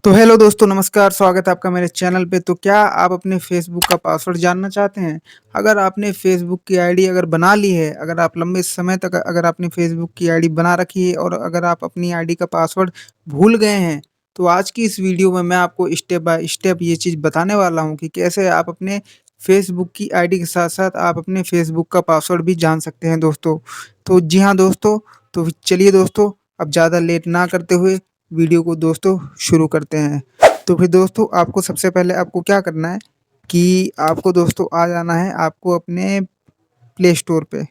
तो हेलो दोस्तों, नमस्कार। स्वागत है आपका मेरे चैनल पे। तो क्या आप अपने फ़ेसबुक का पासवर्ड जानना चाहते हैं? अगर आपने फ़ेसबुक की आईडी अगर बना ली है, अगर आप लंबे समय तक अगर आपने फ़ेसबुक की आईडी बना रखी है और अगर आप अपनी आईडी का पासवर्ड भूल गए हैं, तो आज की इस वीडियो में मैं आपको स्टेप बाय स्टेप ये चीज़ बताने वाला हूँ कि कैसे आप अपने फ़ेसबुक की आईडी के साथ-साथ आप अपने फ़ेसबुक का पासवर्ड भी जान सकते हैं दोस्तों। तो जी हाँ दोस्तों, तो चलिए दोस्तों, अब ज़्यादा लेट ना करते हुए वीडियो को दोस्तों शुरू करते हैं। तो फिर दोस्तों आपको सबसे पहले आपको क्या करना है कि आपको दोस्तों आ जाना है आपको अपने प्ले स्टोर पे।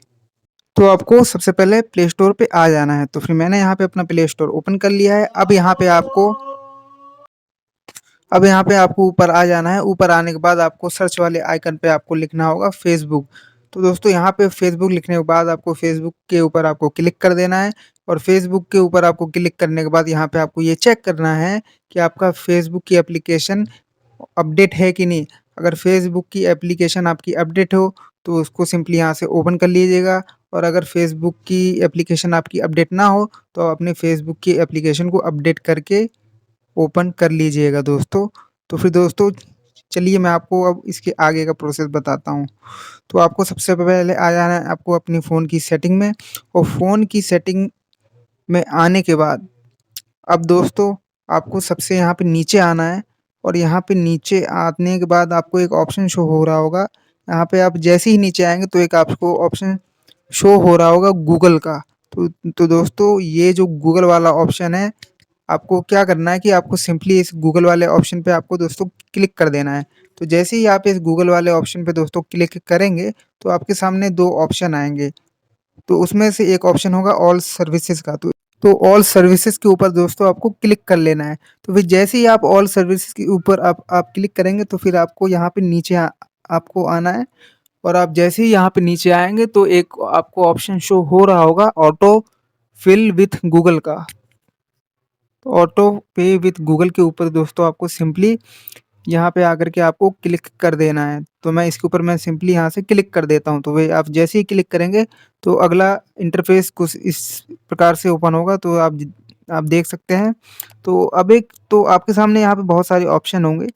तो आपको सबसे पहले प्ले स्टोर पे आ जाना है। तो फिर मैंने यहाँ पे अपना प्ले स्टोर ओपन कर लिया है। अब यहाँ पे आपको ऊपर आ जाना है। ऊपर आने के बाद आपको सर्च वाले आइकन पे आपको लिखना होगा फ़ेसबुक। तो दोस्तों यहाँ पे फ़ेसबुक लिखने के बाद आपको फ़ेसबुक के ऊपर आपको क्लिक कर देना है और फ़ेसबुक के ऊपर आपको क्लिक करने के बाद यहाँ पे आपको ये चेक करना है कि आपका फ़ेसबुक की एप्लीकेशन अपडेट है कि नहीं। अगर फ़ेसबुक की एप्लीकेशन आपकी अपडेट हो, तो उसको सिंपली यहाँ से ओपन कर लीजिएगा और अगर फ़ेसबुक की एप्लीकेशन आपकी अपडेट ना हो, तो अपने फ़ेसबुक की एप्लीकेशन को अपडेट करके ओपन कर लीजिएगा दोस्तों। तो फिर दोस्तों चलिए मैं आपको अब इसके आगे का प्रोसेस बताता हूँ। तो आपको सबसे पहले आ जाना है आपको अपनी फ़ोन की सेटिंग में और फ़ोन की सेटिंग में आने के बाद अब दोस्तों आपको सबसे यहाँ पे नीचे आना है और यहाँ पे नीचे आने के बाद आपको एक ऑप्शन शो हो रहा होगा। यहाँ पे आप जैसे ही नीचे आएँगे तो एक आपको ऑप्शन शो हो रहा होगा गूगल का। तो दोस्तों ये जो गूगल वाला ऑप्शन है, आपको क्या करना है कि आपको सिंपली इस गूगल वाले ऑप्शन पे आपको दोस्तों क्लिक कर देना है। तो जैसे ही आप इस गूगल वाले ऑप्शन पे दोस्तों क्लिक करेंगे, तो आपके सामने 2 ऑप्शन आएँगे। तो उसमें से एक ऑप्शन होगा ऑल सर्विसेज़ का। तो ऑल सर्विसेज़ के ऊपर दोस्तों आपको क्लिक कर लेना है। तो फिर जैसे ही आप ऑल सर्विसेज़ के ऊपर आप क्लिक करेंगे तो फिर आपको यहाँ पे नीचे आपको आना है और आप जैसे ही यहाँ पे नीचे आएँगे तो एक आपको ऑप्शन शो हो रहा होगा ऑटो फिल विथ गूगल का। तो ऑटो पे विथ गूगल के ऊपर दोस्तों आपको सिंपली यहाँ पे आकर के आपको क्लिक कर देना है। तो मैं इसके ऊपर मैं सिंपली यहाँ से क्लिक कर देता हूँ। तो वही आप जैसे ही क्लिक करेंगे तो अगला इंटरफ़ेस कुछ इस प्रकार से ओपन होगा, तो आप देख सकते हैं। तो अब एक तो आपके सामने यहाँ पे बहुत सारे ऑप्शन होंगे।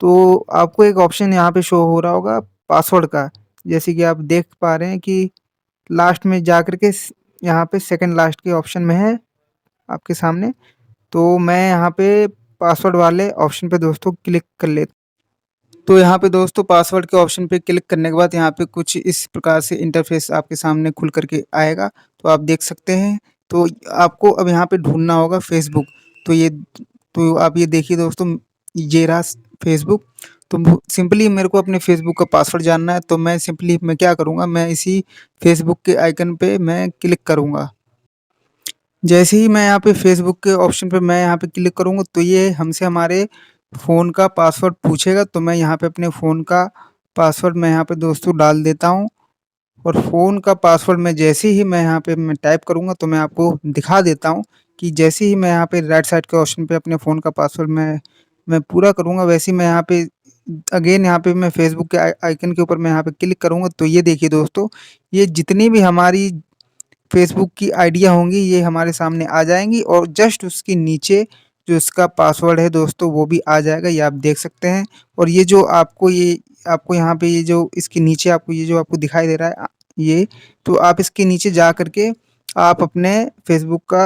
तो आपको एक ऑप्शन यहाँ पे शो हो रहा होगा पासवर्ड का। जैसे कि आप देख पा रहे हैं कि लास्ट में जाकर के यहाँ पे सेकंड लास्ट के ऑप्शन में है आपके सामने। तो मैं यहाँ पे पासवर्ड वाले ऑप्शन पे दोस्तों क्लिक कर लेता हूँ। तो यहाँ पे दोस्तों पासवर्ड के ऑप्शन पे क्लिक करने के बाद यहाँ पे कुछ इस प्रकार से इंटरफ़ेस आपके सामने खुल कर के आएगा। तो आप देख सकते हैं। तो आपको अब यहाँ पे ढूँढना होगा फ़ेसबुक। तो आप ये देखिए दोस्तों, ये रहा फ़ेसबुक। तो सिंपली मेरे को अपने फ़ेसबुक का पासवर्ड जानना है, तो मैं क्या करूँगा, मैं इसी फ़ेसबुक के आइकन पे मैं क्लिक करूँगा। जैसे ही मैं यहाँ पे फ़ेसबुक के ऑप्शन पे मैं यहाँ पे क्लिक करूँगा तो ये हमसे हमारे फ़ोन का पासवर्ड पूछेगा। तो मैं यहाँ पे अपने फ़ोन का पासवर्ड मैं यहाँ पे दोस्तों डाल देता हूँ और फ़ोन का पासवर्ड मैं जैसे ही मैं यहाँ पे मैं टाइप करूँगा तो मैं आपको दिखा देता हूँ कि जैसे ही मैं यहाँ पे राइट साइड के ऑप्शन पे अपने फ़ोन का पासवर्ड मैं पूरा करूँगा, वैसे ही मैं यहाँ पे अगेन यहाँ पे मैं फ़ेसबुक के आइकन के ऊपर मैं यहाँ पे क्लिक करूँगा। तो ये देखिए दोस्तों, ये जितनी भी हमारी फ़ेसबुक की आइडिया होंगी ये हमारे सामने आ जाएँगी और जस्ट उसके नीचे जो इसका पासवर्ड है दोस्तों वो भी आ जाएगा, ये आप देख सकते हैं। और ये आपको यहाँ पे ये जो इसके नीचे आपको ये जो आपको दिखाई दे रहा है ये, तो आप इसके नीचे जा कर के आप अपने फ़ेसबुक का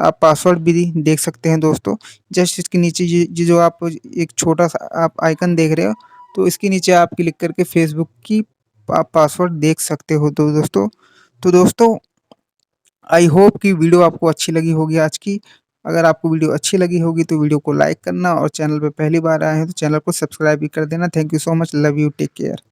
आप पासवर्ड भी देख सकते हैं दोस्तों। जस्ट इसके नीचे ये जो आप एक छोटा-सा आप आइकन देख रहे हो, तो इसके नीचे आप क्लिक करके फ़ेसबुक की आप पासवर्ड देख सकते हो। तो दोस्तों आई होप कि वीडियो आपको अच्छी लगी होगी आज की। अगर आपको वीडियो अच्छी लगी होगी तो वीडियो को लाइक करना और चैनल पे पहली बार आए हैं तो चैनल को सब्सक्राइब भी कर देना। Thank you so much. Love you. Take care.